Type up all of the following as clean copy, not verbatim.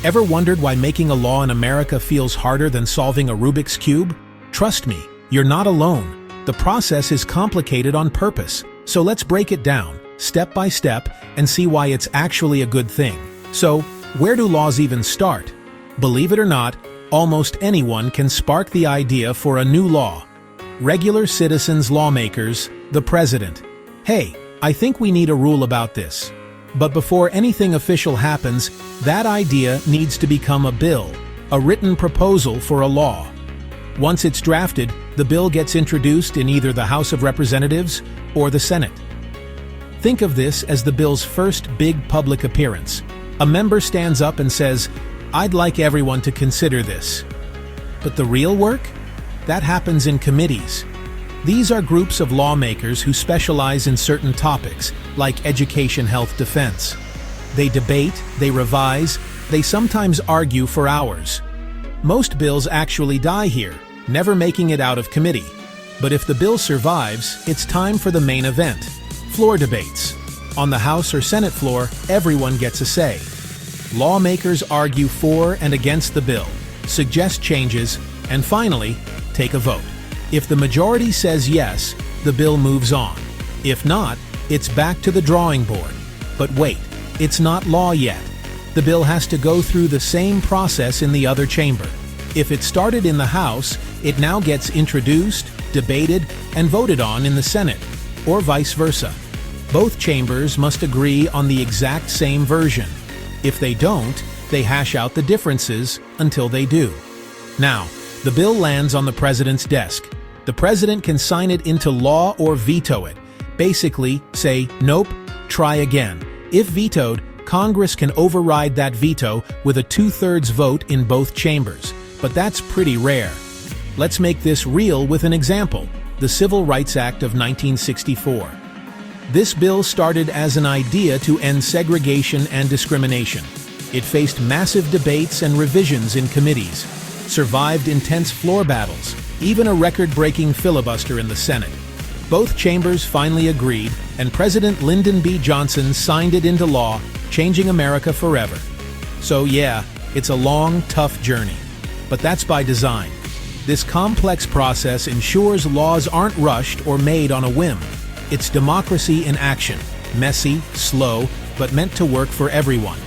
Ever wondered why making a law in America feels harder than solving a Rubik's Cube? Trust me, you're not alone. The process is complicated on purpose, so let's break it down, step by step, and see why it's actually a good thing. So, where do laws even start? Believe it or not, almost anyone can spark the idea for a new law. Regular citizens, lawmakers, the president. Hey, I think we need a rule about this. But before anything official happens, that idea needs to become a bill, a written proposal for a law. Once it's drafted, the bill gets introduced in either the House of Representatives or the Senate. Think of this as the bill's first big public appearance. A member stands up and says, "I'd like everyone to consider this." But the real work? That happens in committees. These are groups of lawmakers who specialize in certain topics, like education, health, defense. They debate, they revise, they sometimes argue for hours. Most bills actually die here, never making it out of committee. But if the bill survives, it's time for the main event: floor debates. On the House or Senate floor, everyone gets a say. Lawmakers argue for and against the bill, suggest changes, and finally, take a vote. If the majority says yes, the bill moves on. If not, it's back to the drawing board. But wait, it's not law yet. The bill has to go through the same process in the other chamber. If it started in the House, it now gets introduced, debated, and voted on in the Senate, or vice versa. Both chambers must agree on the exact same version. If they don't, they hash out the differences until they do. Now, the bill lands on the president's desk. The president can sign it into law or veto it. Basically, say, "Nope, try again." If vetoed, Congress can override that veto with a 2/3 vote in both chambers. But that's pretty rare. Let's make this real with an example: the Civil Rights Act of 1964. This bill started as an idea to end segregation and discrimination. It faced massive debates and revisions in committees, survived intense floor battles, even a record-breaking filibuster in the Senate. Both chambers finally agreed, and President Lyndon B. Johnson signed it into law, changing America forever. So yeah, it's a long, tough journey. But that's by design. This complex process ensures laws aren't rushed or made on a whim. It's democracy in action, messy, slow, but meant to work for everyone.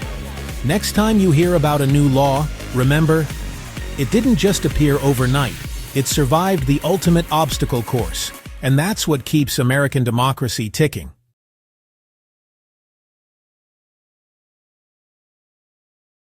Next time you hear about a new law, remember, it didn't just appear overnight. It survived the ultimate obstacle course, and that's what keeps American democracy ticking.